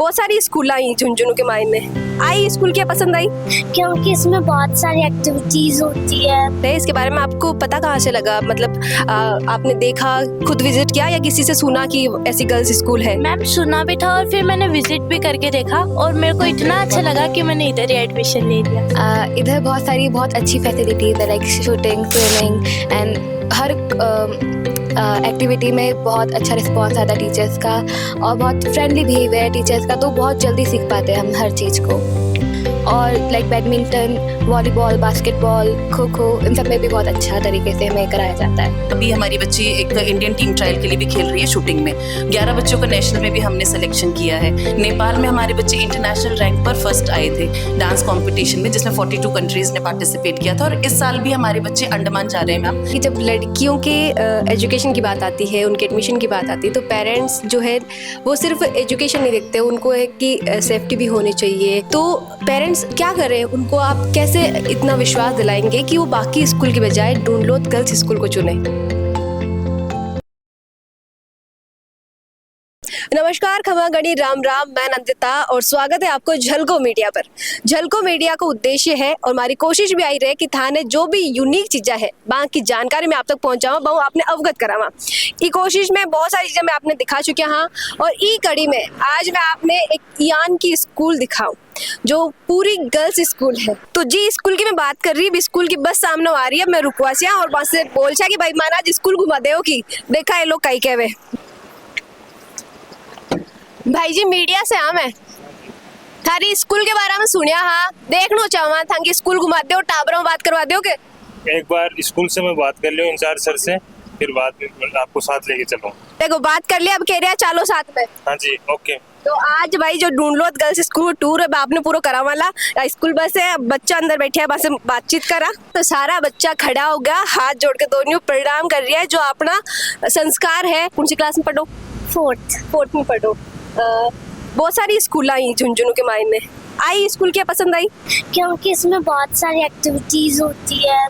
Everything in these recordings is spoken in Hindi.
बहुत सारी स्कूल आई झुंझुनू के मायने आई, स्कूल क्या पसंद आई? क्योंकि इसमें बहुत सारी एक्टिविटीज होती है। इसके बारे में आपको पता कहाँ से लगा? मतलब आपने देखा, खुद विजिट किया या किसी से सुना कि ऐसी गर्ल्स स्कूल है? मैम सुना भी था और फिर मैंने विजिट भी करके देखा और मेरे को इतना अच्छा लगा कि मैंने इधर ही एडमिशन ले लिया। इधर बहुत अच्छी फैसिलिटीज है, like shooting, swimming and her activity में बहुत अच्छा रिस्पॉन्स आता है टीचर्स का और बहुत फ्रेंडली बिहेवियर है टीचर्स का, तो बहुत जल्दी सीख पाते हैं हम हर चीज़ को। और like badminton, volleyball, basketball, kho kho, इन सब में भी बहुत अच्छा तरीके से हमें कराया जाता है। अभी हमारी बच्ची एक इंडियन टीम ट्रायल के लिए भी खेल रही है शूटिंग में। 11 बच्चों का नेशनल में भी हमने सिलेक्शन किया है। नेपाल में हमारे बच्चे इंटरनेशनल रैंक पर फर्स्ट आए थे डांस कंपटीशन में, जिसमें 42 कंट्रीज ने पार्टिसिपेट किया था। और इस साल भी हमारे बच्चे अंडमान जा रहे हैं मैम। कि जब लड़कियों के एजुकेशन की बात आती है, उनके एडमिशन की बात आती है, तो पेरेंट्स जो है वो सिर्फ एजुकेशन नहीं देखते, उनको है कि सेफ्टी भी होनी चाहिए। तो पेरेंट्स क्या करें, उनको आप कैसे इतना विश्वास दिलाएंगे कि वो बाकी स्कूल की बजाय ढूंढलोत गर्ल्स स्कूल को चुने? नमस्कार, खमा गणी राम राम, मैं नंदिता और स्वागत है आपको झलको मीडिया पर। झलको मीडिया का उद्देश्य है और हमारी कोशिश भी आई रहे कि थाने जो भी यूनिक चीज़ें है बाकी जानकारी मैं आप तक पहुंचावा, बहु आपने अवगत करावा। ई कोशिश में बहुत सारी चीज़ें मैं आपने दिखा चुकी हाँ, और ई कड़ी में आज मैं आपने एक ईयान की स्कूल दिखाऊं जो पूरी गर्ल्स स्कूल है। तो जी स्कूल की मैं बात कर रही हूँ, स्कूल की बस सामने आ रही है, मैं रुकवासिया और बस से बोलचा कि भाई माना आज स्कूल घुमा दे की देखा ये लोग कई कहवे। भाई जी मीडिया से हाँ, मैं थारी स्कूल के बारे में सुनिया हाँ, देखना चाहवा था कि स्कूल घुमा दो, टाबरों में बात करवा दो के? एक बार स्कूल से मैं बात कर लियो इंचार्ज सर से, फिर बाद में आपको साथ लेके चलूं। देखो बात कर लिया, अब कह रहा चलो साथ में। हाँ जी ओके। तो आज भाई जो ढूंढलोत गर्ल्स स्कूल टूर है आपने पूरा करा वाला, स्कूल बस है, बच्चा अंदर बैठे है, बस बातचीत करा तो सारा बच्चा खड़ा हो गया, हाथ जोड़ के दोनों प्रणाम कर रहा है, जो अपना संस्कार है। कौन सी क्लास में पढ़ो? फोर्थ में पढ़ो। बहुत सारी स्कूल आई झुंझुनू के मायने आई, स्कूल क्या पसंद आई? क्योंकि इसमें बहुत सारी एक्टिविटीज होती है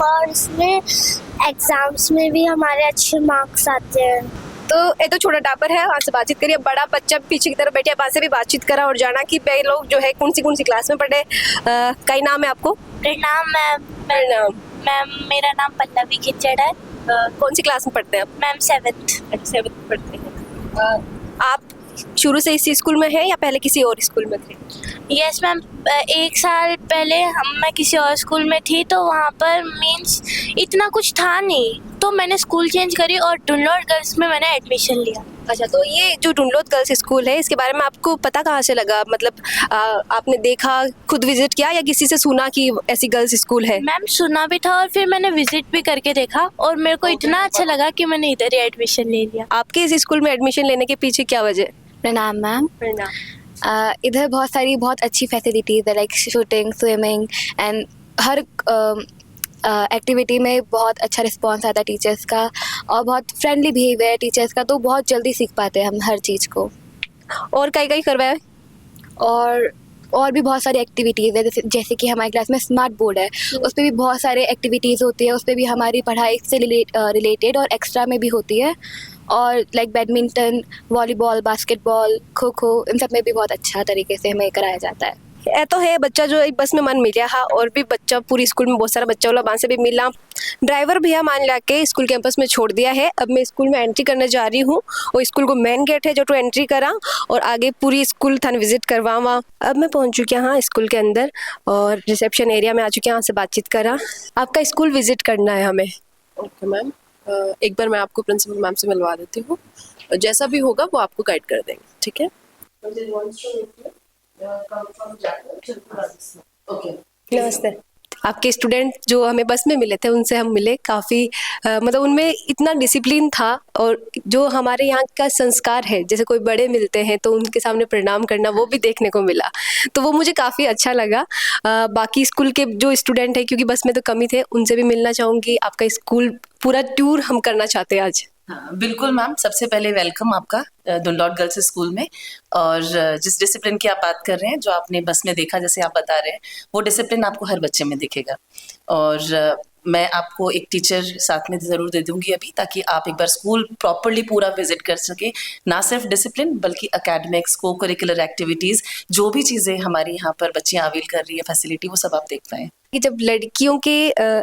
और इसमें एग्जाम्स में भी हमारे अच्छे मार्क्स आते हैं। तो ये तो छोटा टापर है, वहाँ से बातचीत करिए। बड़ा बच्चा पीछे की तरफ बैठे, वहाँ से भी बातचीत करा और जाना कि भाई लोग जो है कौन सी क्लास में पढ़े। कई नाम है आपको? प्रणाम मैम, मेरा नाम पल्लवी खिचड़ है। कौन सी क्लास में पढ़ते हैं आप? मैम 7th पढ़ते हैं। आप शुरू से इसी स्कूल में है या पहले किसी और स्कूल में थे? यस मैम, 1 साल पहले मैं किसी और स्कूल में थी, तो वहाँ पर मीन्स इतना कुछ था नहीं, तो मैंने स्कूल चेंज करी और ढूंढलोत गर्ल्स में मैंने एडमिशन लिया। अच्छा, तो ये जो ढूंढलोत गर्ल्स स्कूल है, इसके बारे में आपको पता कहाँ से लगा? मतलब आपने देखा, खुद विजिट किया या किसी से सुना कि ऐसी गर्ल्स स्कूल है? मैम सुना भी था और फिर मैंने विजिट भी करके देखा और मेरे को इतना अच्छा लगा कि मैंने इधर ही एडमिशन ले लिया। आपके इस स्कूल में एडमिशन लेने के पीछे क्या वजह? प्रणाम मैम। इधर बहुत अच्छी फैसिलिटीज है, like shooting, swimming and her activity में बहुत अच्छा रिस्पॉन्स आता है टीचर्स का और बहुत फ्रेंडली बिहेवियर है टीचर्स का, तो बहुत जल्दी सीख पाते हैं हम हर चीज़ को। और कई करवाया? और भी बहुत सारी एक्टिविटीज़ है, जैसे कि हमारी क्लास में स्मार्ट बोर्ड है, उस पर भी बहुत सारे एक्टिविटीज़ होती है, उस पर भी हमारी पढ़ाई से रिलेटेड और एक्स्ट्रा में भी होती है। और like badminton, volleyball, basketball, kho kho, इन सब में भी बहुत अच्छा तरीके से हमें कराया जाता है। ये तो है बच्चा जो एक बस में मन मिला हा, और भी बच्चा पूरी स्कूल में बहुत सारा बच्चा वाला वहाँ से भी मिला। ड्राइवर भैया मान ला के स्कूल कैंपस में छोड़ दिया है। अब मैं स्कूल में एंट्री करने जा रही हूँ और स्कूल को मेन गेट है जो टू एंट्री करा और आगे पूरी स्कूल थाने विजिट करवावा। अब मैं पहुँच चुकी हूँ स्कूल के अंदर और रिसेप्शन एरिया में आ चुकी हूँ, यहाँ से बातचीत करा। आपका स्कूल विजिट करना है हमें। ओके मैम, एक बार मैं आपको प्रिंसिपल मैम से मिलवा देती हूँ, जैसा भी होगा वो आपको गाइड कर देंगे, ठीक है? नमस्ते। आपके स्टूडेंट जो हमें बस में मिले थे उनसे हम मिले, काफ़ी मतलब उनमें इतना डिसिप्लिन था और जो हमारे यहाँ का संस्कार है, जैसे कोई बड़े मिलते हैं तो उनके सामने प्रणाम करना, वो भी देखने को मिला, तो वो मुझे काफ़ी अच्छा लगा। बाकी स्कूल के जो स्टूडेंट हैं, क्योंकि बस में तो कम ही थे, उनसे भी मिलना चाहूँगी। आपका स्कूल पूरा टूर हम करना चाहते हैं आज। हाँ बिल्कुल मैम, सबसे पहले वेलकम आपका डुनलॉट गर्ल्स स्कूल में। और जिस डिसिप्लिन की आप बात कर रहे हैं, जो आपने बस में देखा, जैसे आप बता रहे हैं, वो डिसिप्लिन आपको हर बच्चे में दिखेगा। और मैं आपको एक टीचर साथ में ज़रूर दे दूंगी अभी, ताकि आप एक बार स्कूल प्रॉपरली पूरा विजिट कर सके। ना सिर्फ डिसिप्लिन बल्कि एकेडमिक्स, को करिकुलर एक्टिविटीज़, जो भी चीज़ें हमारी यहाँ पर बच्चियाँ अवेल कर रही है फैसिलिटी, वो सब आप देख पाएँ। कि जब लड़कियों के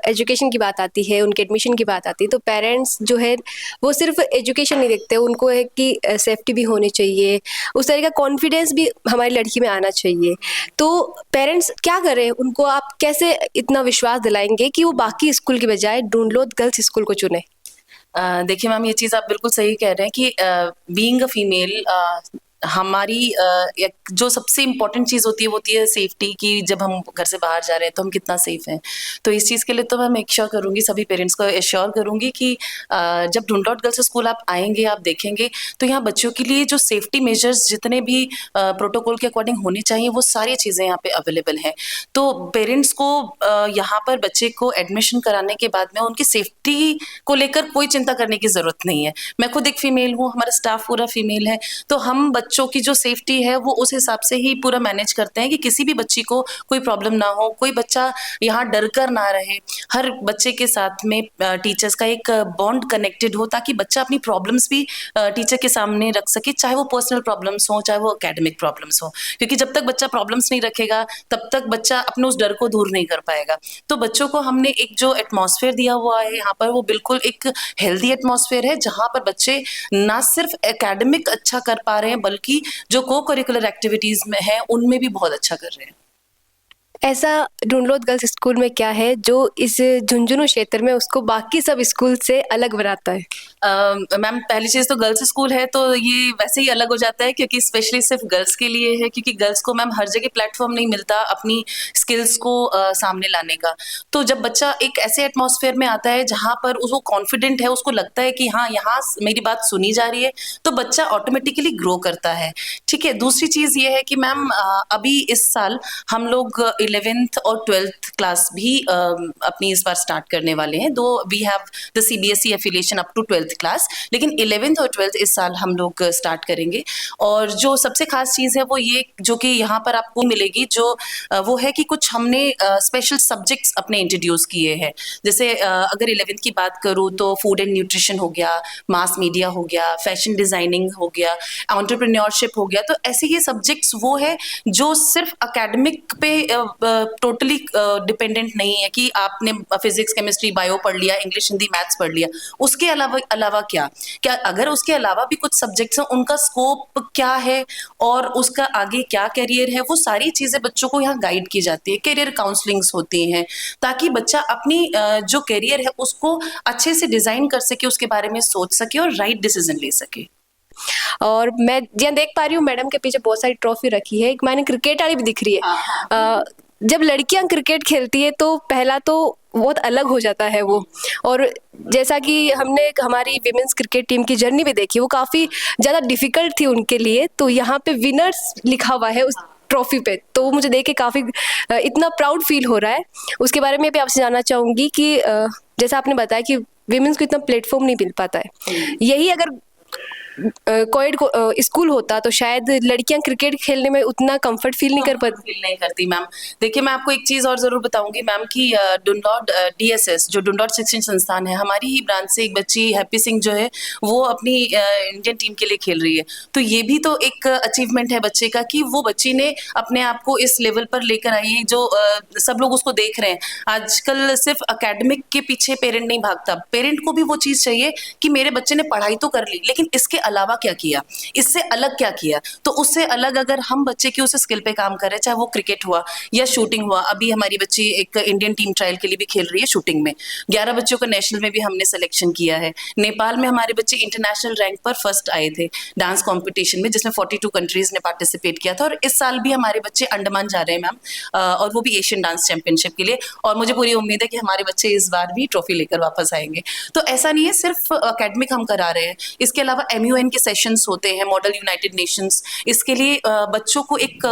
एजुकेशन की बात आती है, उनके एडमिशन की बात आती है, तो पेरेंट्स जो है वो सिर्फ एजुकेशन नहीं देखते, उनको है कि सेफ्टी भी होनी चाहिए, उस तरह का कॉन्फिडेंस भी हमारी लड़की में आना चाहिए। तो पेरेंट्स क्या करें, उनको आप कैसे इतना विश्वास दिलाएंगे कि वो बाकी स्कूल की बजाय डुनलोट गर्ल्स स्कूल को चुने? देखिए मैम, ये चीज़ आप बिल्कुल सही कह रहे हैं कि बीइंग अ फीमेल, हमारी एक जो सबसे इम्पोर्टेंट चीज़ होती है सेफ्टी की। जब हम घर से बाहर जा रहे हैं तो हम कितना सेफ हैं, तो इस चीज़ के लिए तो मैं मेक श्योर करूँगी, सभी पेरेंट्स को एश्योर करूँगी कि जब डुनलॉट गर्ल्स स्कूल आप आएंगे, आप देखेंगे तो यहाँ बच्चों के लिए जो सेफ्टी मेजर्स जितने भी प्रोटोकॉल के अकॉर्डिंग होने चाहिए, वो सारी चीज़ें यहाँ पे अवेलेबल हैं। तो पेरेंट्स को यहाँ पर बच्चे को एडमिशन कराने के बाद में उनकी सेफ्टी को लेकर कोई चिंता करने की ज़रूरत नहीं है। मैं खुद एक फ़ीमेल हूँ, हमारा स्टाफ पूरा फीमेल है, तो हम बच्चों की जो सेफ्टी है वो उस हिसाब से ही पूरा मैनेज करते हैं कि किसी भी बच्ची को कोई प्रॉब्लम ना हो, कोई बच्चा यहाँ डर कर ना रहे। हर बच्चे के साथ में टीचर्स का एक बॉन्ड कनेक्टेड हो, ताकि बच्चा अपनी प्रॉब्लम्स भी टीचर के सामने रख सके, चाहे वो पर्सनल प्रॉब्लम्स हो, चाहे वो एकेडमिक प्रॉब्लम्स हो। क्योंकि जब तक बच्चा प्रॉब्लम्स नहीं रखेगा, तब तक बच्चा अपने उस डर को दूर नहीं कर पाएगा। तो बच्चों को हमने एक जो एटमॉस्फेयर दिया हुआ है यहाँ पर, वो बिल्कुल एक हेल्दी एटमॉस्फेयर है, जहाँ पर बच्चे ना सिर्फ एकेडमिक अच्छा कर पा रहे हैं, बल्कि जो को करिकुलर एक्टिविटीज में है उनमें भी बहुत अच्छा कर रहे हैं। ऐसा डुनलोट गर्ल्स स्कूल में क्या है जो इस झुंझुनू क्षेत्र में उसको बाकी सब स्कूल से अलग बनाता है? मैम, पहली चीज़ तो गर्ल्स स्कूल है, तो ये वैसे ही अलग हो जाता है, क्योंकि स्पेशली सिर्फ गर्ल्स के लिए है, क्योंकि गर्ल्स को मैम हर जगह प्लेटफॉर्म नहीं मिलता अपनी स्किल्स को सामने लाने का। तो जब बच्चा एक ऐसे एटमॉस्फेयर में आता है जहाँ पर उसको कॉन्फिडेंट है, उसको लगता है कि हाँ, यहाँ मेरी बात सुनी जा रही है, तो बच्चा ऑटोमेटिकली ग्रो करता है। ठीक है। दूसरी चीज़ ये है कि मैम अभी इस साल हम लोग 11th और 12th क्लास भी अपनी इस बार स्टार्ट करने वाले हैं। Though we have the CBSE affiliation up to 12th class, लेकिन 11th और 12th इस साल हम लोग स्टार्ट करेंगे। और जो सबसे खास चीज़ है वो ये, जो कि यहाँ पर आपको मिलेगी, जो वो है कि कुछ हमने स्पेशल सब्जेक्ट्स अपने इंट्रोड्यूस किए हैं। जैसे अगर 11th की बात करूँ तो फूड एंड न्यूट्रिशन हो गया, मास मीडिया हो गया, फैशन डिज़ाइनिंग हो गया, एंटरप्रेन्योरशिप हो गया। तो ऐसे ये सब्जेक्ट्स वो है जो सिर्फ अकेडमिक पे टोटली डिपेंडेंट नहीं है कि आपने फिजिक्स, केमिस्ट्री, बायो पढ़ लिया, इंग्लिश, हिंदी, मैथ्स पढ़ लिया। उसके अलावा क्या अगर उसके अलावा भी कुछ सब्जेक्ट्स हैं, उनका स्कोप क्या है और उसका आगे क्या करियर है, वो सारी चीज़ें बच्चों को यहाँ गाइड की जाती है। करियर काउंसलिंग्स होती हैं, ताकि बच्चा अपनी जो करियर है उसको अच्छे से डिज़ाइन कर सके, उसके बारे में सोच सके और राइट डिसीजन ले सके। और मैं यहाँ देख पा रही हूँ मैडम के पीछे बहुत सारी ट्रॉफी रखी है, एक मैंने क्रिकेट वाली भी दिख रही है। जब लड़कियां क्रिकेट खेलती है तो पहला तो बहुत अलग हो जाता है वो, और जैसा कि हमने हमारी विमेंस क्रिकेट टीम की जर्नी भी देखी, वो काफ़ी ज़्यादा डिफिकल्ट थी उनके लिए। तो यहाँ पे विनर्स लिखा हुआ है उस ट्रॉफी पे, तो मुझे देख के काफ़ी इतना प्राउड फील हो रहा है। उसके बारे में भी आपसे जानना चाहूँगी कि जैसा आपने बताया कि विमेंस को इतना प्लेटफॉर्म नहीं मिल पाता है, यही अगर कोएड स्कूल होता तो शायद लड़कियां क्रिकेट खेलने में उतना कंफर्ट फील नहीं करती मैम। देखिए, मैं आपको एक चीज़ और ज़रूर बताऊंगी मैम कि डुनलॉट DSS, जो डुनलॉट शिक्षण संस्थान है, हमारी ही ब्रांच से एक बच्ची हैप्पी सिंह जो है, वो अपनी इंडियन टीम के लिए खेल रही है। तो ये भी तो एक अचीवमेंट है बच्चे का, कि वो बच्ची ने अपने आप को इस लेवल पर लेकर आई है, जो सब लोग उसको देख रहे हैं। आजकल सिर्फ अकेडमिक के पीछे पेरेंट नहीं भागता, पेरेंट को भी वो चीज़ चाहिए कि मेरे बच्चे ने पढ़ाई तो कर ली, लेकिन इसके अलावा क्या किया, इससे अलग क्या किया। तो उससे अलग अगर हम बच्चे की उस स्किल पे काम कर रहे हैं, चाहे वो क्रिकेट हुआ या शूटिंग हुआ। अभी हमारी बच्ची एक इंडियन टीम ट्रायल के लिए भी खेल रही है शूटिंग में। 11 बच्चों का नेशनल में भी हमने सिलेक्शन किया है। नेपाल में हमारे बच्चे इंटरनेशनल रैंक पर फर्स्ट आए थे डांस कॉम्पिटिशन में, जिसमें 42 कंट्रीज ने पार्टिसिपेट किया था। और इस साल भी हमारे बच्चे अंडमान जा रहे हैं मैम, और वो भी एशियन डांस चैंपियनशिप के लिए। और मुझे पूरी उम्मीद है कि हमारे बच्चे इस बार भी ट्रॉफी लेकर वापस आएंगे। तो ऐसा नहीं है सिर्फ अकेडमिक हम करा रहे हैं, इसके अलावा MUN के सेशंस होते हैं, मॉडल यूनाइटेड नेशंस, इसके लिए बच्चों को एक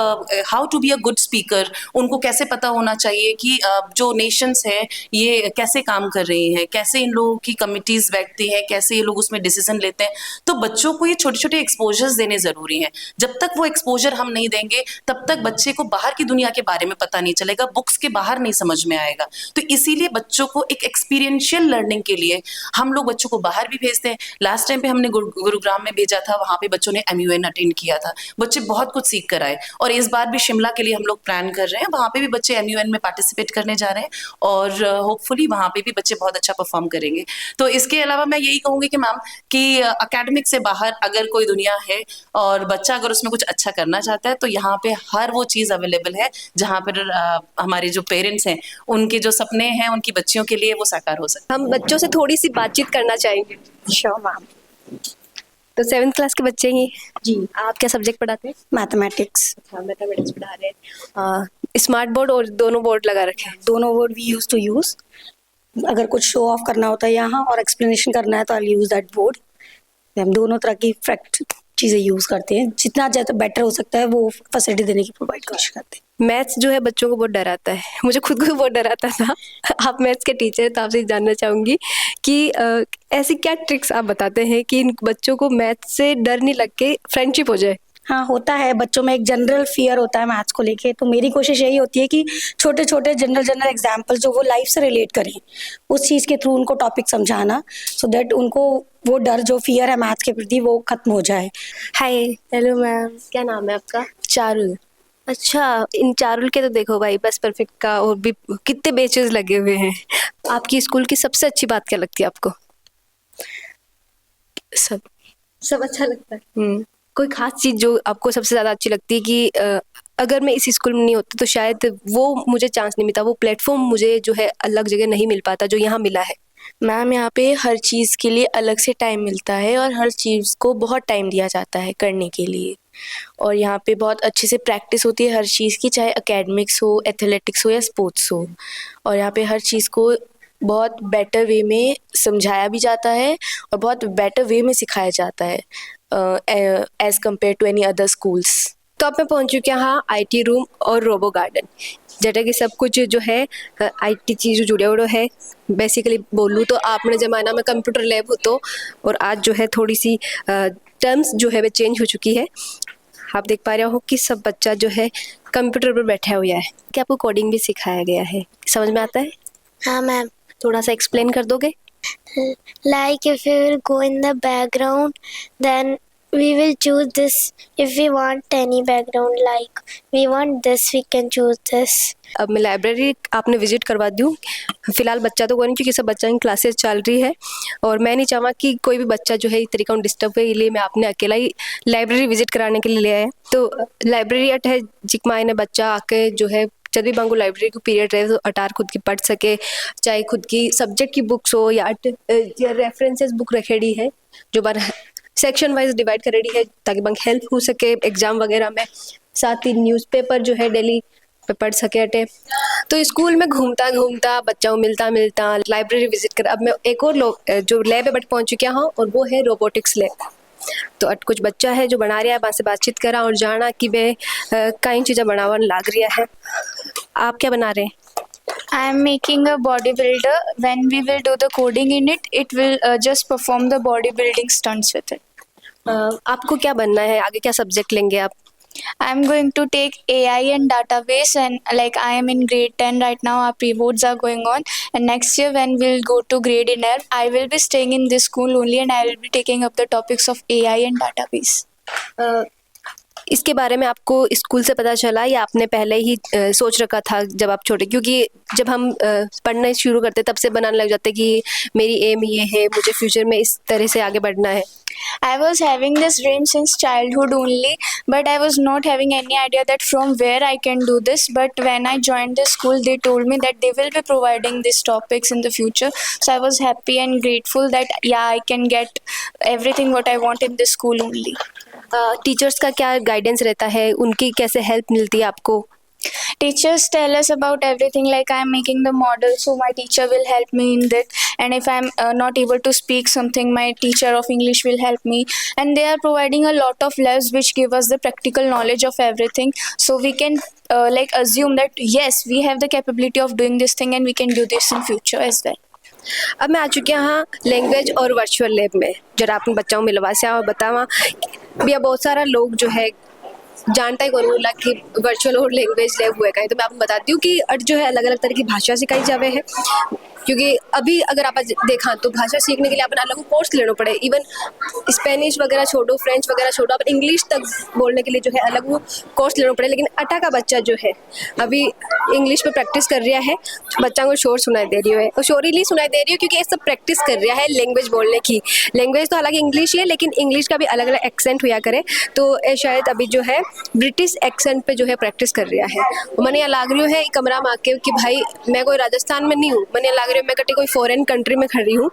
how to be a good speaker, उनको कैसे पता होना चाहिए कि जो नेशंस है ये कैसे काम कर रही हैं, कैसे इन लोगों की कमिटीज बैठती हैं, कैसे ये लोग उसमें डिसीजन लेते हैं। तो बच्चों को ये छोटे छोटे एक्सपोजर्स देने जरूरी हैं। जब तक वो एक्सपोजर हम नहीं देंगे तब तक बच्चे को बाहर की दुनिया के बारे में पता नहीं चलेगा, बुक्स के बाहर नहीं समझ में आएगा। तो इसीलिए बच्चों को एक एक्सपीरियंशियल लर्निंग के लिए हम लोग बच्चों को बाहर भी भेजते हैं। लास्ट टाइम पे हमने गुरुग्राम में भेजा था, वहां पे बच्चों ने MUN अटेंड किया था, बच्चे बहुत कुछ सीख कर आए। और इस बार भी शिमला के लिए हम लोग प्लान कर रहे हैं, वहां पे भी बच्चे MUN में पार्टिसिपेट करने जा रहे हैं और होपफुली वहां पे भी बच्चे बहुत अच्छा परफॉर्म करेंगे। तो इसके अलावा मैं यही कहूंगी कि मैम कि एकेडमिक से बाहर अगर कोई दुनिया है और बच्चा अगर उसमें कुछ अच्छा करना चाहता है तो यहाँ पे हर वो चीज़ अवेलेबल है जहाँ पर हमारे जो पेरेंट्स हैं उनके जो सपने हैं उनकी बच्चियों के लिए वो साकार हो सकते हम बच्चों से थोड़ी सी बातचीत करना चाहेंगे। Sure ma'am. तो 7th क्लास के बच्चे ही जी, आप क्या सब्जेक्ट पढ़ाते हैं? मैथमेटिक्स। अच्छा, मैथमेटिक्स पढ़ा रहे हैं। स्मार्ट बोर्ड और दोनों बोर्ड लगा रखे हैं। दोनों word we use to use. अगर कुछ शो ऑफ करना होता है यहाँ और एक्सप्लेनेशन करना है तो आई यूज दैट बोर्ड। हम दोनों तरह की फैक्ट चीज़ें यूज करते हैं, जितना ज़्यादा बेटर हो सकता है वो फैसिलिटी देने की प्रोवाइड कोशिश करते हैं। मैथ्स जो है बच्चों को बहुत डराता है, मुझे खुद को भी बहुत डराता था। आप मैथ्स के टीचर हैं तो आपसे जानना चाहूंगी कि ऐसी क्या ट्रिक्स आप बताते हैं कि इन बच्चों को मैथ्स से डर नहीं लग के फ्रेंडशिप हो जाए? हाँ, होता है, बच्चों में एक जनरल फियर होता है मैथ्स को लेके, तो मेरी कोशिश यही होती है कि छोटे छोटे जनरल एग्जाम्पल जो वो लाइफ से रिलेट करें उस चीज़ के थ्रू उनको टॉपिक समझाना, सो दैट उनको वो डर जो फियर है मैथ्स के प्रति वो खत्म हो जाए। हाय, हेलो मैम। क्या नाम है आपका? चारुल। अच्छा, इन चारुल के तो देखो भाई बस परफेक्ट का और भी कितने बेचेस लगे हुए हैं। आपकी स्कूल की सबसे अच्छी बात क्या लगती है आपको? सब अच्छा लगता है। कोई खास चीज जो आपको सबसे ज्यादा अच्छी लगती है कि अगर मैं इस स्कूल में नहीं होती तो शायद वो मुझे चांस नहीं मिलता, वो प्लेटफॉर्म मुझे जो है अलग जगह नहीं मिल पाता जो यहाँ मिला है? मैम, यहाँ पे हर चीज़ के लिए अलग से टाइम मिलता है और हर चीज़ को बहुत टाइम दिया जाता है करने के लिए। और यहाँ पे बहुत अच्छे से प्रैक्टिस होती है हर चीज़ की, चाहे एकेडमिक्स हो, एथलेटिक्स हो या स्पोर्ट्स हो। और यहाँ पे हर चीज़ को बहुत बेटर वे में समझाया भी जाता है और बहुत बेटर वे में सिखाया जाता है as compared to any other schools. तो अब मैं पहुंच चुकी हूँ IT रूम और रोबो गार्डन, जैसे कि सब कुछ जो है IT चीज़ जुड़े हुए है। बेसिकली बोलूँ तो आपने ज़माना में कंप्यूटर लैब हो तो, और आज जो है थोड़ी सी टर्म्स जो है वो चेंज हो चुकी है। आप देख पा रहे हो कि सब बच्चा जो है कंप्यूटर पर बैठा हुआ है। क्या आपको कोडिंग भी सिखाया गया है? समझ में आता है? हाँ मैम। थोड़ा सा एक्सप्लेन कर दोगे? Like if we will go in the background, then we will choose this. If we want any background, like we want this, we can choose this. अब मैं लाइब्रेरी आपने विजिट करवा दूँ। फिलहाल बच्चा तो कोई नहीं क्योंकि सब बच्चा की क्लासेस चल रही है और मैं नहीं चाहूँगा कि कोई भी बच्चा जो है इस तरीका डिस्टर्ब हुए, इसलिए मैं आपने अकेला ही लाइब्रेरी विजिट कराने के लिए ले आया। तो लाइब्रेरी अट है जिकमाई ने बच्चा आके जो है जब भी मांगो लाइब्रेरी को पीरियड रहे तो अटार खुद की पढ़ सके, चाहे खुद की सब्जेक्ट की बुक्स हो या रेफरेंसेस बुक रखेड़ी है जो बार सेक्शन वाइज डिवाइड करेड़ी है ताकि बंक हेल्प हो सके एग्जाम वगैरह में। साथ ही न्यूज़पेपर जो है डेली पे पढ़ सके अटे। तो स्कूल में घूमता घूमता बच्चों मिलता मिलता लाइब्रेरी विजिट कर अब मैं एक और जो लैब है बट पहुंच चुका हूँ और वो है रोबोटिक्स लैब। तो अट कुछ बच्चा है जो बना रहा है, वहाँ से बातचीत करा और जाना कि वे कई चीज़ें बनावन लाग रही है। आप क्या बना रहे हैं? I am making a bodybuilder. When we will do the coding in it, it will just perform the bodybuilding stunts with it. आपको क्या बनना है? आगे क्या सब्जेक्ट लेंगे आप? I am going to take AI and database, and like I am in grade 10 right now, our pre-boards are going on, and next year when we'll go to grade 11, I will be staying in this school only and I will be taking up the topics of AI and database. इसके बारे में आपको स्कूल से पता चला या आपने पहले ही सोच रखा था जब आप छोटे? क्योंकि जब हम पढ़ना शुरू करते तब से बनाने लग जाते कि मेरी एम ये है, मुझे फ्यूचर में इस तरह से आगे बढ़ना है। I was having this dream since childhood only, but I was not having any idea that from where I can do this. But when I joined the school, they told me that they will be providing these topics in the future. So I was happy and grateful that yeah, I can get everything what I want in this school only. Teachers का क्या गाइडेंस रहता है? उनकी कैसे हेल्प मिलती है आपको? Teachers tell us about everything, like I am making the model, so my teacher will help me in that. And if I'm not able to speak something, my teacher of English will help me. And they are providing a lot of labs which give us the practical knowledge of everything, so we can like assume that yes, we have the capability of doing this thing and we can do this in future as well. अब मैं आ चुकी हूँ यहाँ लैंग्वेज और वर्चुअल लैब में, जरा अपने बच्चों को मिलवा से और बतावा भैया बहुत सारा लोग जो है जानता ही कौन बोला कि वर्चुअल और लैंग्वेज लैब हुआ है, तो मैं आपको बताती हूँ कि जो है अलग अलग तरह की भाषा सिखाई जावे है, क्योंकि अभी अगर आप देखा तो भाषा सीखने के लिए अपन अलग कोर्स लेना पड़े, इवन स्पेनिश वगैरह छोड़ो, फ्रेंच वगैरह छोड़ो, अपन इंग्लिश तक बोलने के लिए जो है अलग वो कोर्स लेना पड़े। लेकिन अटा का बच्चा जो है अभी इंग्लिश पे प्रैक्टिस कर रहा है, बच्चा को शोर सुनाई दे रही है, और शोर ही सुनाई दे रही है क्योंकि ये सब प्रैक्टिस कर रहा है लैंग्वेज बोलने की। लैंग्वेज तो हालांकि इंग्लिश ही है, लेकिन इंग्लिश का भी अलग अलग एक्सेंट हुआ करे, तो ये शायद अभी जो है ब्रिटिश एक्सेंट पे जो है प्रैक्टिस कर रहा है। मैंने यहाँ लाग रही है कमरा में आके कि भाई मैं कोई राजस्थान में नहीं हूँ, मैंने यहाँ लाग रही हूँ मैं कटी कोई फॉरेन कंट्री में खड़ी हूँ,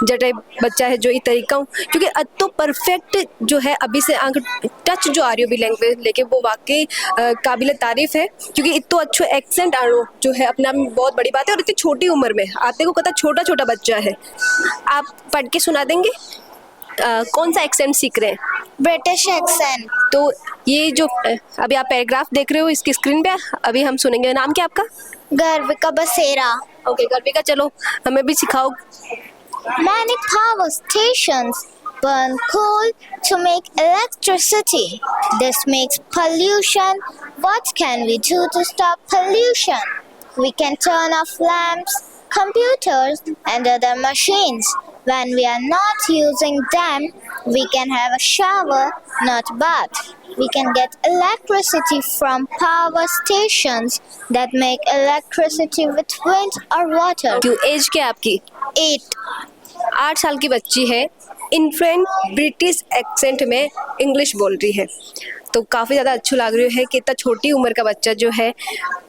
जटे बच्चा है जो ये तरीका हूँ, क्योंकि अब तो परफेक्ट जो है अभी से आंख टच जो आ रही हो भी लैंग्वेज लेके वो वाकई काबिल तारीफ है, क्योंकि इतना अच्छा एक्सेंट आना जो है अपना में बहुत बड़ी बात है, और इतनी छोटी उम्र में आते को पता छोटा छोटा बच्चा है। आप पढ़ के सुना देंगे कौन सा एक्सेंट सीख रहे हैं? British accent. तो ये जो अभी आप पैराग्राफ देख रहे हो इसकी स्क्रीन पे अभी हम सुनेंगे। नाम क्या आपका? गर्विका बसेरा। ओके गर्विका, चलो हमें भी सिखाओ। Many power stations burn coal to make electricity. This makes pollution. What can we do to stop pollution? We can turn off lamps, computers, and other machines. When we are not using them, we can have a shower, not bath. We can get electricity from power stations that make electricity with wind or water. क्यों एज क्या है आपकी? 8 साल की बच्ची है, इनफ्लुएंट ब्रिटिश एक्सेंट में इंग्लिश बोल रही है, तो काफ़ी ज़्यादा अच्छा लग रही है कि इतना छोटी उम्र का बच्चा जो है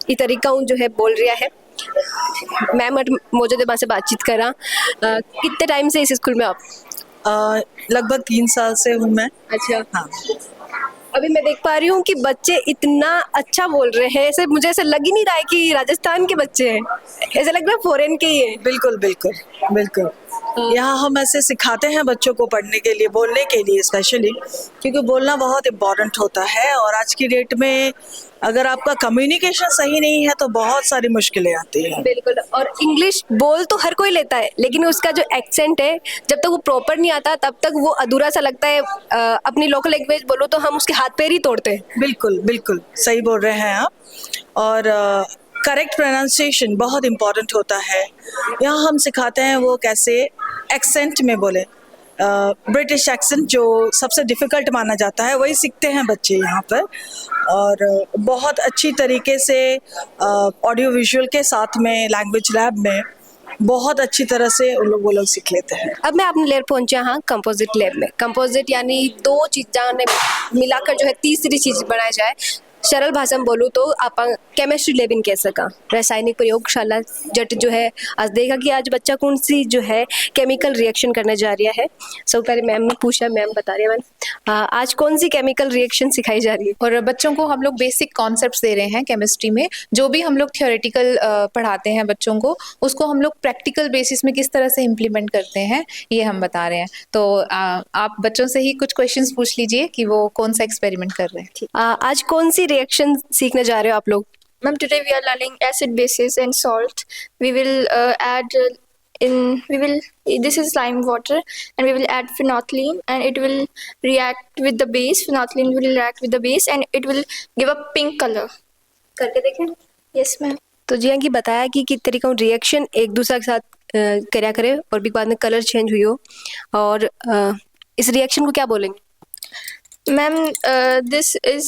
ये तरीका जो है बोल रहा है। मैम मौजूद से बातचीत करा, कितने टाइम से इस स्कूल में आप? लगभग 3 साल से हूँ मैं। अच्छा हाँ। अभी मैं देख पा रही हूँ कि बच्चे इतना अच्छा बोल रहे हैं, ऐसे मुझे ऐसे लग ही नहीं रहा है कि राजस्थान के बच्चे हैं, ऐसा लग रहा है फॉरेन के ही हैं। बिल्कुल बिल्कुल बिल्कुल। यहाँ हम ऐसे सिखाते हैं बच्चों को पढ़ने के लिए, बोलने के लिए स्पेशली, क्योंकि बोलना बहुत इम्पोर्टेंट होता है, और आज की डेट में अगर आपका कम्युनिकेशन सही नहीं है तो बहुत सारी मुश्किलें आती हैं। बिल्कुल, और इंग्लिश बोल तो हर कोई लेता है, लेकिन उसका जो एक्सेंट है जब तक वो प्रॉपर नहीं आता तब तक वो अधूरा सा लगता है। अपनी लोकल लैंग्वेज बोलो तो हम उसके हाथ पैर ही तोड़ते हैं। बिल्कुल बिल्कुल सही बोल रहे हैं आप, और करेक्ट प्रोनाउंसिएशन बहुत इम्पोर्टेंट होता है। यहाँ हम सिखाते हैं वो कैसे एक्सेंट में बोले। ब्रिटिश एक्सेंट जो सबसे डिफ़िकल्ट माना जाता है वही सीखते हैं बच्चे यहाँ पर, और बहुत अच्छी तरीके से ऑडियो विजुअल के साथ में लैंग्वेज लैब में बहुत अच्छी तरह से वो लोग सीख लेते हैं। अब मैं अपने लेयर पहुंचे यहाँ कंपोजिट लैब में। कंपोजिट यानी 2 चीज़ां ने मिलाकर जो है तीसरी चीज़ बनाई जाए। सरल भाषा में बोलूँ तो आप केमिस्ट्री लैब इन कह सका, रासायनिक प्रयोगशाला जट जो है आज देखा कि आज बच्चा कौन सी जो है केमिकल रिएक्शन करने जा रहा है। सब पहले मैम ने पूछा, मैम बता रही है मैम आज कौन सी केमिकल रिएक्शन सिखाई जा रही है। और बच्चों को हम लोग बेसिक कॉन्सेप्ट्स दे रहे हैं केमिस्ट्री में, जो भी हम लोग थियोरेटिकल पढ़ाते हैं बच्चों को उसको हम लोग प्रैक्टिकल बेसिस में किस तरह से इम्प्लीमेंट करते हैं ये हम बता रहे हैं। तो आप बच्चों से ही कुछ क्वेश्चंस पूछ लीजिए कि वो कौन सा एक्सपेरिमेंट कर रहे हैं। आज कौन सी रिएक्शन सीखने जा रहे हो आप लोग? Ma'am, today we are learning acid, bases, and salt. We will this is lime water, and we will add phenolphthalein, and it will react with the base. Phenolphthalein will react with the base, and it will give a pink color. करके देखें। Yes, ma'am. तो जी हाँ कि बताया कि किस तरीका रिएक्शन एक दूसरे के साथ કર્યા करे और भी बाद में कलर चेंज हुई हो, और इस रिएक्शन को क्या बोलेंगे? Ma'am, this is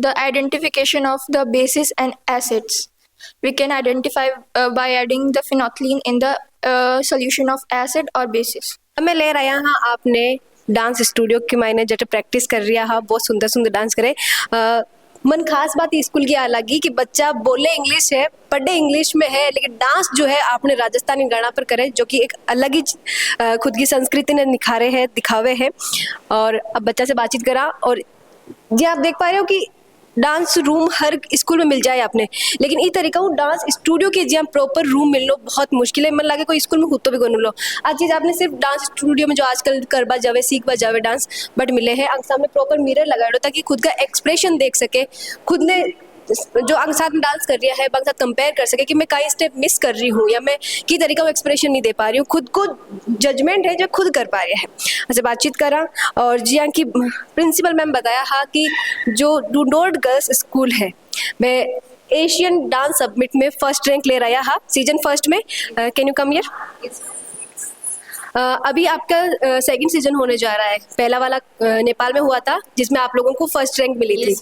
the identification of the bases and acids. We can identify by adding the phenolphthalein in the solution of acid or bases. अब मैं ले रहा हाँ आपने डांस स्टूडियो के मायने जट प्रैक्टिस कर रहा हाँ, बहुत सुंदर सुंदर डांस करे। मन खास बात स्कूल की अलग ही कि बच्चा बोले इंग्लिश है, पढ़े इंग्लिश में है, लेकिन डांस जो है आपने राजस्थानी गाना पर करे, जो कि एक अलग ही खुद की संस्कृति ने निखारे हैं, दिखावे हैं। और अब बच्चा से बातचीत करा, और जी आप देख पा रहे हो कि डांस रूम हर स्कूल में मिल जाए आपने, लेकिन ई तरीका हूँ डांस स्टूडियो के जहाँ प्रॉपर रूम मिलना बहुत मुश्किल है। मन लगे कोई स्कूल में खुद तो भी कोई लो आज चीज़ आपने सिर्फ डांस स्टूडियो में जो आजकल करवा जावे सीख बा जावे डांस बट मिले हैं अंग सामने प्रॉपर मिरर लगाए लो ताकि खुद का एक्सप्रेशन देख सके, खुद ने जो अंग साथ में डांस कर रहा है अंग साथ कंपेयर कर सके कि मैं कई स्टेप मिस कर रही हूँ या मैं की तरीका वो एक्सप्रेशन नहीं दे पा रही हूँ, खुद को जजमेंट है जो खुद कर पा रहे हैं। अच्छा बातचीत करा और जी हाँ कि प्रिंसिपल मैम बताया हाँ कि जो डू नॉट गर्ल्स स्कूल है मैं एशियन डांस सबमिट में फर्स्ट रैंक ले रहा हाँ सीजन फर्स्ट में। Can you come here? अभी आपका सेकंड सीजन होने जा रहा है, पहला वाला नेपाल में हुआ था जिसमें आप लोगों को फर्स्ट रैंक मिली थी।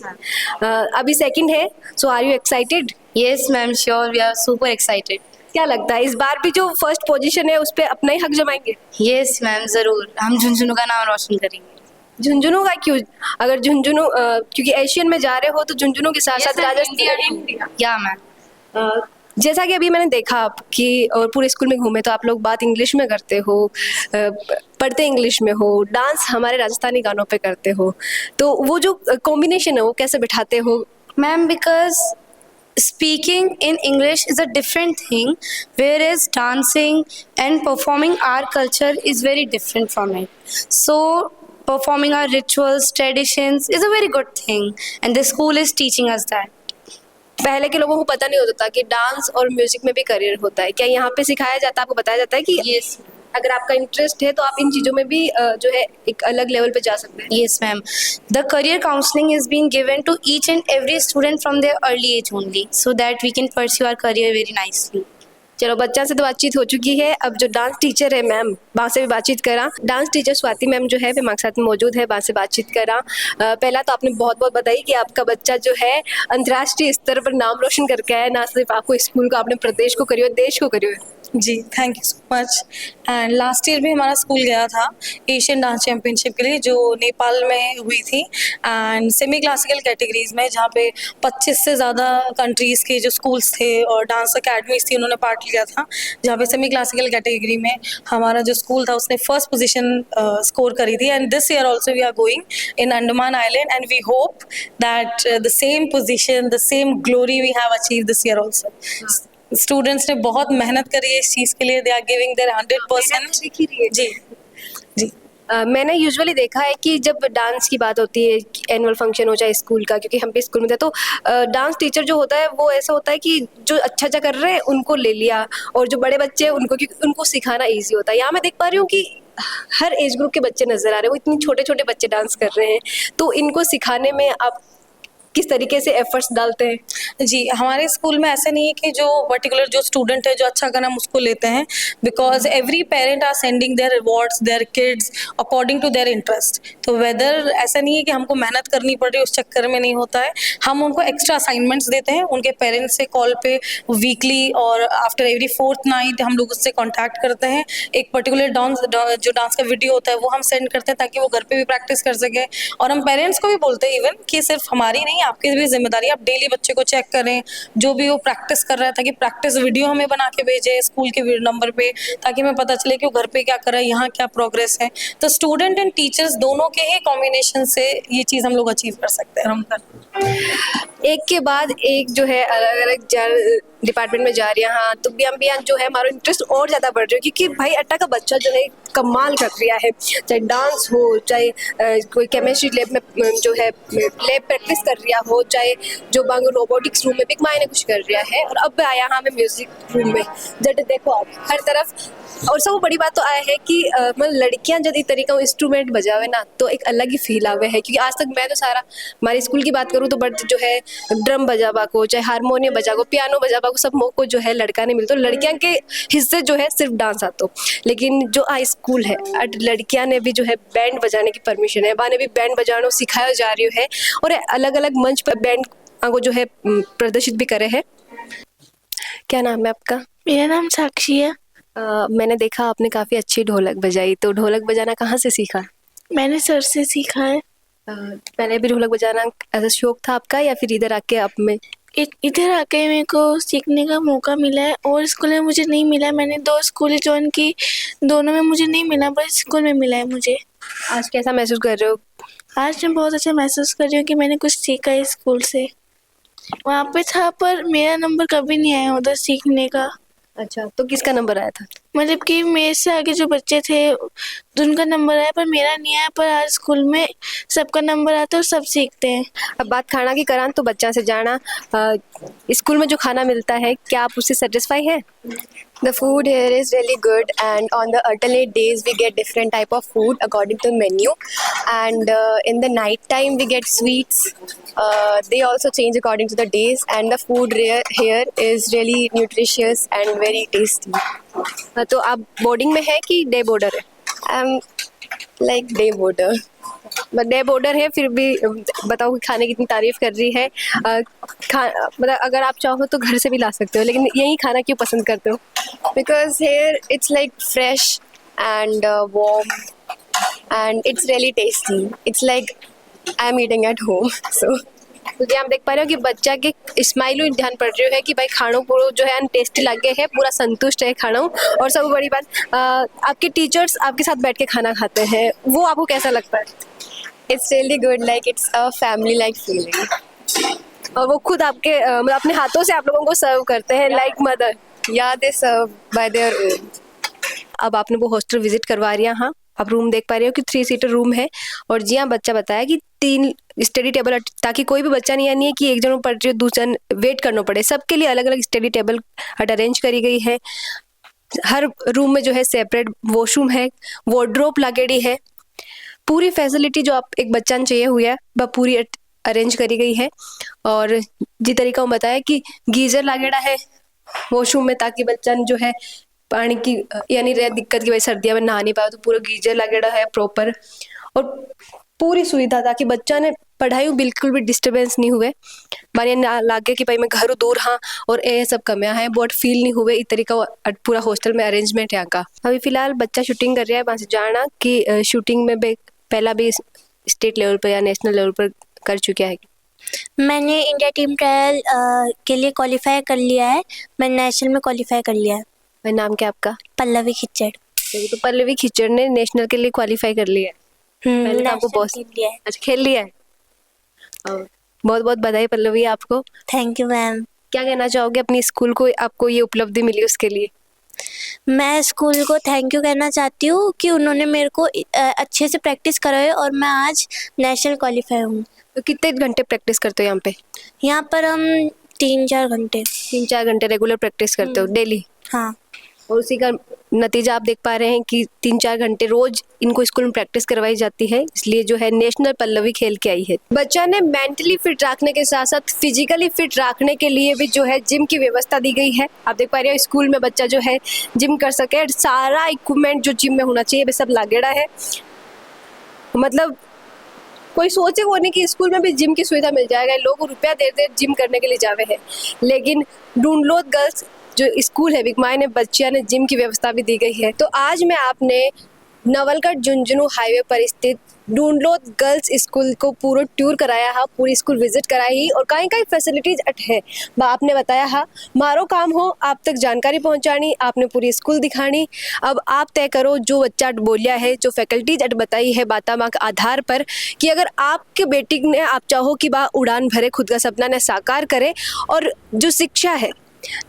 अभी सेकंड है, so are you excited? Yes ma'am, sure, we are super excited. क्या लगता है इस बार भी जो फर्स्ट पोजीशन है उस पर अपना ही हक जमाएंगे? यस मैम, जरूर, हम झुंझुनू का नाम रोशन करेंगे। झुंझुनू का क्यों? अगर झुंझुनू क्योंकि एशियन में जा रहे हो तो झुंझुनू के साथ साथ राजस्थान। या मैम, जैसा कि अभी मैंने देखा आपकी और पूरे स्कूल में घूमे तो आप लोग बात इंग्लिश में करते हो, पढ़ते इंग्लिश में हो, डांस हमारे राजस्थानी गानों पे करते हो, तो वो जो कॉम्बिनेशन है वो कैसे बिठाते हो? Ma'am, because speaking in English is a different thing, whereas dancing and performing our culture is very different from it. So performing our rituals, traditions is a very good thing, and the school is teaching us that. पहले के लोगों को पता नहीं होता था कि डांस और म्यूजिक में भी करियर होता है, क्या यहाँ पे सिखाया जाता है, आपको बताया जाता है कि Yes. अगर आपका इंटरेस्ट है तो आप इन चीज़ों में भी जो है एक अलग लेवल पे जा सकते हैं? Yes, ma'am. The career counseling is being given to each and every student from their early age only, so that we can pursue our career very nicely. चलो बच्चा से तो बातचीत हो चुकी है, अब जो डांस टीचर है मैम वहाँ से भी बातचीत करा। डांस टीचर स्वाति मैम जो है वे हमारे साथ में मौजूद है, वहाँ से बातचीत करा। पहला तो आपने बहुत बहुत बताई कि आपका बच्चा जो है अंतर्राष्ट्रीय स्तर पर नाम रोशन करके आया, ना सिर्फ आपको स्कूल को, आपने प्रदेश को करियो, देश को करियो। जी, thank you so much. And last year भी हमारा स्कूल गया था एशियन डांस चैम्पियनशिप के लिए जो नेपाल में हुई थी, एंड सेमी क्लासिकल कैटेगरीज में जहाँ पे 25 से ज़्यादा कंट्रीज़ के जो स्कूल्स थे और डांस अकेडमीज थी उन्होंने पार्ट लिया था, जहाँ पे सेमी क्लासिकल कैटेगरी में हमारा जो स्कूल था उसने फर्स्ट पोजीशन स्कोर करी थी। And this year also we are going in Andaman island and we hope that the same position, the same glory we have achieve this year also. Students ने बहुत मेहनत करी है इस चीज़ के लिए, दे आर गिविंग देयर 100%। जी जी। मैंने यूजुअली देखा है कि जब डांस की बात होती है, एनुअल फंक्शन हो चाहे स्कूल का, क्योंकि हम भी स्कूल में थे, तो डांस टीचर जो होता है वो ऐसा होता है कि जो अच्छा कर रहे हैं उनको ले लिया और जो बड़े बच्चे हैं उनको, क्योंकि उनको सिखाना ईजी होता है। यहाँ मैं देख पा रही हूँ कि हर एज ग्रुप के बच्चे नज़र आ रहे हैं, वो इतने छोटे छोटे बच्चे डांस कर रहे हैं, तो इनको सिखाने में आप किस तरीके से एफर्ट्स डालते हैं? जी, हमारे स्कूल में ऐसा नहीं है कि जो पर्टिकुलर जो स्टूडेंट है जो अच्छा करना हम उसको लेते हैं, because every parent are sending their rewards their kids according to their interest. तो वेदर ऐसा नहीं है कि हमको मेहनत करनी पड़ रही है, उस चक्कर में नहीं होता है। हम उनको एक्स्ट्रा असाइनमेंट्स देते हैं, उनके पेरेंट्स से कॉल पे वीकली और आफ्टर एवरी 4th नाइट हम लोग उससे कॉन्टैक्ट करते हैं। एक पर्टिकुलर जो डांस का वीडियो होता है वो हम सेंड करते हैं ताकि वो घर पे भी प्रैक्टिस कर सके। और हम पेरेंट्स को भी बोलते हैं इवन कि सिर्फ हमारी नहीं, आपकी भी जिम्मेदारी, आप डेली बच्चे को चेक करें जो भी वो प्रैक्टिस कर रहा है, ताकि प्रैक्टिस वीडियो हमें बना के भेजे स्कूल के नंबर पे, ताकि हमें पता चले कि वो घर पे क्या कर रहा है, यहाँ क्या प्रोग्रेस है। तो स्टूडेंट एंड टीचर्स दोनों के ही कॉम्बिनेशन से ये चीज़ हम लोग अचीव कर सकते हैं। हम एक के बाद एक जो है अलग अलग डिपार्टमेंट में जा रही है, हाँ, तो भी जो है हमारा इंटरेस्ट और ज़्यादा बढ़ रहा है, क्योंकि भाई अट्टा का बच्चा जो है कमाल कर रहा है, चाहे डांस हो, चाहे कोई केमिस्ट्री लैब में जो है लैब प्रैक्टिस कर रहा हो, चाहे जो बांगो रोबोटिक्स रूम में भी मायने कुछ कर रहा है, और अब आया हाँ मैं म्यूजिक रूम में। जब देखो आप हर तरफ, और सब बड़ी बात तो आया है कि मतलब लड़कियां जब इस तरीका इंस्ट्रूमेंट बजावे ना तो एक अलग ही फील आवे है, क्योंकि आज तक मैं तो सारा हमारे स्कूल की बात करूँ तो बट जो है ड्रम बजावा को, चाहे हारमोनियम बजा को, पियानो बजावा को, सब को जो है लड़का नहीं मिलता, लड़कियां के हिस्से जो है सिर्फ डांस आता। लेकिन जो आ स्कूल है लड़कियां ने भी जो है बैंड बजाने की परमिशन है, बाने भी बैंड बजाना सिखाया जा रही है, और अलग अलग मंच पर बैंड को जो है प्रदर्शित भी करे है। क्या नाम है आपका? मेरा नाम साक्षी है। मैंने देखा आपने काफ़ी अच्छी ढोलक बजाई, तो ढोलक बजाना कहाँ से सीखा? मैंने सर से सीखा है। पहले भी ढोलक बजाना ऐसा शौक था आपका या फिर इधर आके आप में? इधर आके मेरे को सीखने का मौका मिला है, और स्कूल में मुझे नहीं मिला। मैंने 2 स्कूल ज्वाइन की, दोनों में मुझे नहीं मिला, बस स्कूल में मिला है मुझे। आज कैसा महसूस कर रहे हो? आज मैं बहुत अच्छा महसूस कर रही हूँ कि मैंने कुछ सीखा इस स्कूल से। वहाँ पे था पर मेरा नंबर कभी नहीं आया उधर सीखने का। अच्छा, तो किसका नंबर आया था? मतलब कि मेरे से आगे जो बच्चे थे उनका नंबर आया पर मेरा नहीं आया। पर आज स्कूल में सबका नंबर आता है और सब सीखते हैं। अब बात खाना की करान तो बच्चा से जाना, स्कूल में जो खाना मिलता है क्या आप उससे सेटिस्फाई है? The food here is really good, and on the alternate days we get different type of food according to menu, and in the night time we get sweets. They also change according to the days, and the food here is really nutritious and very tasty. तो आप बोर्डिंग में है कि डे बोर्डर है? I'm like day boarder. Day border है फिर भी बताओ कि खाने की इतनी तारीफ कर रही है। मतलब अगर आप चाहो तो घर से भी ला सकते हो, लेकिन यही खाना क्यों पसंद करते हो? Because here it's like fresh and warm, and it's really tasty. It's like I'm eating at home. So क्योंकि आप देख पा रहे हो कि बच्चा के स्माइल ध्यान पड़ रही है कि भाई खानों पूरा जो है टेस्टी लगे है, पूरा संतुष्ट है खाना। और सब बड़ी बात आपके टीचर्स आपके साथ बैठ के खाना खाते हैं, वो आपको कैसा लगता है? it's really good. Like it's a family like feeling. और वो खुद आपके मतलब अपने हाथों से आप लोगों को सर्व करते हैं like mother? Yeah, they serve by their own. अब आपने वो हॉस्टल विजिट करवा रही है। हाँ, आप रूम देख पा रहे हो कि 3 सीटर रूम है। और जी हाँ, बच्चा बताया कि 3 स्टडी टेबल, ताकि कोई भी बच्चा नहीं है कि एक जन पढ़ रही हो दूसरा वेट करना पड़े। सबके लिए अलग अलग स्टडी टेबल अरेंज करी गई है। हर रूम में जो है सेपरेट वॉशरूम है, वार्डरोब लगेड़ी है। पूरी फैसिलिटी जो आप एक बच्चा ने चाहिए हुई है वह पूरी अरेंज करी गई है। और जी तरीका वो बताया कि गीजर लागेड़ा है वॉशरूम में, ताकि बच्चा जो है पानी की यानी रह दिक्कत की वजह सर्दियों में नहा नहीं पाए तो पूरा गीजर लगेड़ा है प्रॉपर। और पूरी सुविधा ताकि बच्चा ने पढ़ाई बिल्कुल भी डिस्टर्बेंस नहीं हुए। मानिए ना लागे कि भाई मैं घर दूर हाँ और ये सब कमियां हैं, बहुत फील नहीं हुए। इस तरीका पूरा हॉस्टल में अरेंजमेंट यहाँ का। अभी फिलहाल बच्चा शूटिंग कर रहा है, वहाँ से जाना कि शूटिंग में पहला भी स्टेट लेवल पर या नेशनल लेवल पर कर चुका है? मैंने इंडिया टीम ट्रायल के लिए क्वालिफाई कर लिया है। मैंने नेशनल में क्वालिफाई कर लिया है। मेरा नाम क्या आपका? पल्लवी खिच्चड़। तो पल्लवी खिच्चड़ ने नेशनल के लिए क्वालिफाई कर लिया है। पहले आपको बहुत अच्छा खेल लिया है। बहुत बहुत बधाई पल्लवी आपको। Thank you ma'am. क्या कहना चाहोगे अपनी स्कूल को, आपको ये उपलब्धि मिली उसके लिए? मैं स्कूल को थैंक यू कहना चाहती हूँ कि उन्होंने मेरे को अच्छे से प्रैक्टिस कराई और मैं आज नेशनल क्वालिफाई हूँ। तो कितने घंटे प्रैक्टिस करते हो यहाँ पे? यहाँ पर हम 3-4 घंटे। 3-4 घंटे रेगुलर प्रैक्टिस करते हो डेली? हाँ। और उसी का नतीजा आप देख पा रहे हैं कि 3-4 घंटे रोज इनको स्कूल में प्रैक्टिस करवाई जाती है, इसलिए जो है नेशनल पल्लवी खेल के आई है। बच्चा ने मेंटली फिट रखने के साथ साथ फिजिकली फिट रखने के लिए भी जो है जिम की व्यवस्था दी गई है। आप देख पा रहे हो स्कूल में बच्चा जो है जिम कर सके, सारा इक्विपमेंट जो जिम में होना चाहिए वे सब लागेड़ा है। मतलब कोई सोचे वो नहीं कि स्कूल में भी जिम की सुविधा मिल जाएगा, लोग रुपया दे जिम करने के लिए जावे हैं। लेकिन ढूंढलोद गर्ल्स जो स्कूल है बिकमाई ने बच्चिया ने जिम की व्यवस्था भी दी गई है। तो आज मैं आपने नवलगढ़ झुंझुनू हाईवे पर स्थित ढूंढलोद गर्ल्स स्कूल को पूरा टूर कराया है, पूरी स्कूल विजिट कराई और कई कई फैसिलिटीज अट है आपने बताया है। मारो काम हो आप तक जानकारी पहुंचानी, आपने पूरी स्कूल दिखानी। अब आप तय करो जो बच्चा बोलिया है, जो फैकल्टीज अट बताई है बाता माँ के आधार पर कि अगर आपके बेटी ने आप चाहो कि बा उड़ान भरे, खुद का सपना ने साकार करे और जो शिक्षा है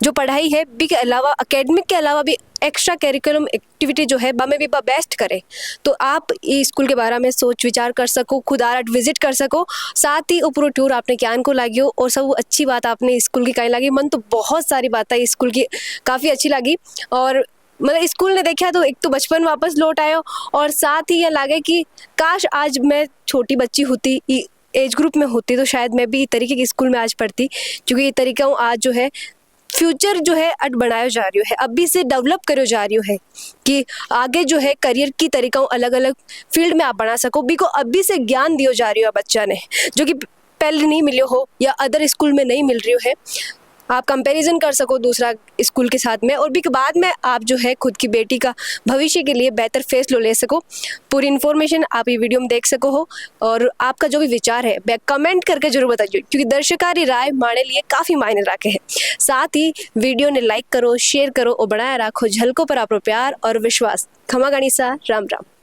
जो पढ़ाई है भी के अलावा एकेडमिक के अलावा भी एक्स्ट्रा करिकुलम एक्टिविटी जो है में भी बेस्ट करे, तो आप इस स्कूल के बारे में सोच विचार कर सको, खुद आर्ट विजिट कर सको। साथ ही ऊपर टूर आपने ज्ञान को लगी हो और सब अच्छी बात आपने स्कूल की कहीं लगी। मन तो बहुत सारी बातें स्कूल की काफ़ी अच्छी लगी और मतलब स्कूल ने देखा तो एक तो बचपन वापस लौट आयो और साथ ही ये लगे कि काश आज मैं छोटी बच्ची होती, एज ग्रुप में होती तो शायद मैं भी इस तरीके की स्कूल में आज पढ़ती, क्योंकि ये तरीका आज जो है फ्यूचर जो है अट बनाया जा रही है, अभी से डेवलप करो जा रही है कि आगे जो है करियर की तरीका अलग अलग फील्ड में आप बना सको। बिको अभी से ज्ञान दियो जा रही है बच्चा ने जो कि पहले नहीं मिलो हो या अदर स्कूल में नहीं मिल रही है। आप कंपैरिजन कर सको दूसरा स्कूल के साथ में और भी बाद में आप जो है खुद की बेटी का भविष्य के लिए बेहतर फैसला ले सको। पूरी इन्फॉर्मेशन आप ये वीडियो में देख सको हो और आपका जो भी विचार है कमेंट करके जरूर बताइए, क्योंकि दर्शकारी राय हमारे लिए काफ़ी मायने रखे हैं। साथ ही वीडियो ने लाइक करो, शेयर करो और बनाए रखो झलकों पर आपको प्यार और विश्वास। खमा गणिसा, राम राम।